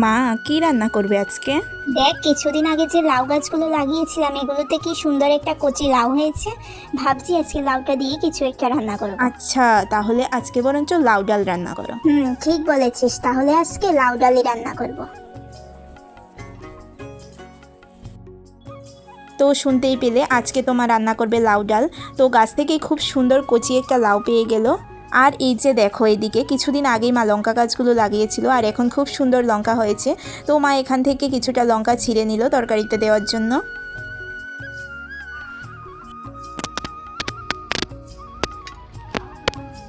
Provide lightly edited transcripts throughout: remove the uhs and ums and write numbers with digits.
মা কি রান্না করবে আজকে? দেখ, কিছুদিন আগে যে লাউ গাছগুলো লাগিয়েছিলাম এগুলোতে কি সুন্দর একটা কচি লাউ হয়েছে। ভাবছি আজকে লাউটা দিয়ে কিছু একটা রান্না করব। আচ্ছা, তাহলে আজকে বরঞ্চ লাউ ডাল রান্না করো। ঠিক বলেছিস, তাহলে আজকে লাউ ডালি রান্না করব। তো শুনতেই পেলে আজকে তোমার রান্না করবে লাউ ডাল। তো গাছ থেকেই খুব সুন্দর কচি একটা লাউ পেয়ে গেল। আর এই যে দেখো, এদিকে কিছুদিন আগেই মা লঙ্কা গাছগুলো লাগিয়েছিল আর এখন খুব সুন্দর লঙ্কা হয়েছে। তো মা এখান থেকে কিছুটা লঙ্কা ছিঁড়ে নিল তরকারিতে দেওয়ার জন্য।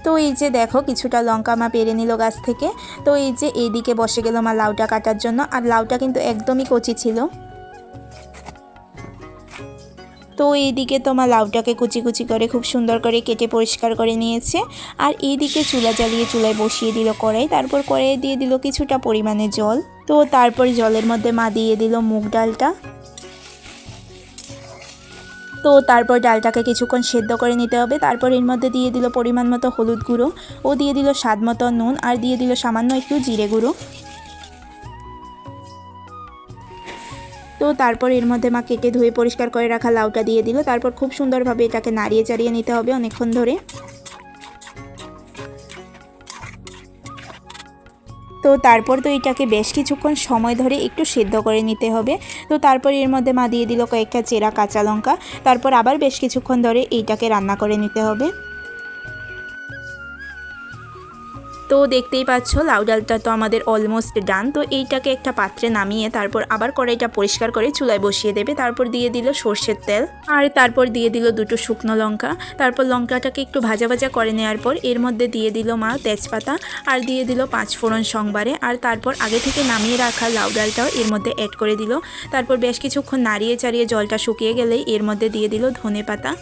তো এই যে দেখো, কিছুটা লঙ্কা মা পেরে নিল গাছ থেকে। তো এই যে এইদিকে বসে গেল মা লাউটা কাটার জন্য, আর লাউটা কিন্তু একদমই কচি ছিল। তো এইদিকে তোমার লাউটাকে কুচি কুচি করে খুব সুন্দর করে কেটে পরিষ্কার করে নিয়েছে। আর এইদিকে চুলা জ্বালিয়ে চুলায় বসিয়ে দিল কড়াই, তারপর কড়াইয়ে দিয়ে দিল কিছুটা পরিমাণে জল। তো তারপর জলের মধ্যে মা দিয়ে দিল মুগ ডালটা। তো তারপর ডালটাকে কিছুক্ষণ সেদ্ধ করে নিতে হবে। তারপর এর মধ্যে দিয়ে দিল পরিমাণ মতো হলুদ গুঁড়ো, ও দিয়ে দিল স্বাদ মতো নুন, আর দিয়ে দিল সামান্য একটু জিরে গুঁড়ো। তো তারপর এর মধ্যে মা কেটে ধুয়ে পরিষ্কার করে রাখা লাউটা দিয়ে দিল। তারপর খুব সুন্দরভাবে এটাকে নাড়িয়ে চাড়িয়ে নিতে হবে অনেকক্ষণ ধরে। তো তারপর তো এটাকে বেশ কিছুক্ষণ সময় ধরে একটু সেদ্ধ করে নিতে হবে। তো তারপর এর মধ্যে মা দিয়ে দিল কয়েকটা চেরা কাঁচা লঙ্কা। তারপর আবার বেশ কিছুক্ষণ ধরে এইটাকে রান্না করে নিতে হবে। তো দেখতেই পাচ্ছ লাউ ডালটা তো আমাদের অলমোস্ট ডান। তো এইটাকে একটা পাত্রে নামিয়ে তারপর আবার কড়াইটা পরিষ্কার করে চুলায় বসিয়ে দেবে। তারপর দিয়ে দিল সর্ষের তেল, আর তারপর দিয়ে দিল দুটো শুকনো লঙ্কা। তারপর লঙ্কাটাকে একটু ভাজা ভাজা করে নেওয়ার পর এর মধ্যে দিয়ে দিল মা তেজপাতা, আর দিয়ে দিল 5 ফোড়ন সংবারে। আর তারপর আগে থেকে নামিয়ে রাখা লাউ ডালটাও এর মধ্যে অ্যাড করে দিল। তারপর বেশ কিছুক্ষণ নাড়িয়ে চাড়িয়ে জলটা শুকিয়ে গেলেই এর মধ্যে দিয়ে দিল ধনেপাতা।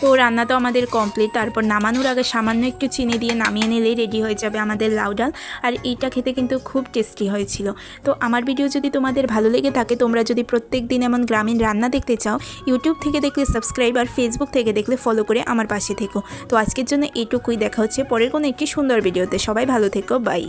তো রান্না তো আমাদের কমপ্লিট। তারপর নামানোর আগে সামান্য একটু চিনি দিয়ে নামিয়ে নিলেই রেডি হয়ে যাবে আমাদের লাউ ডাল। আর এইটা খেতে কিন্তু খুব টেস্টি হয়েছিল। তো আমার ভিডিও যদি তোমাদের ভালো লেগে থাকে, তোমরা যদি প্রত্যেক দিন এমন গ্রামীণ রান্না দেখতে চাও, ইউটিউব থেকে দেখলে সাবস্ক্রাইব, আর ফেসবুক থেকে দেখলে ফলো করে আমার পাশে থেকো। তো আজকের জন্য এইটুকুই, দেখা হচ্ছে পরের কোনো একটি সুন্দর ভিডিওতে। সবাই ভালো থেকো, বাই।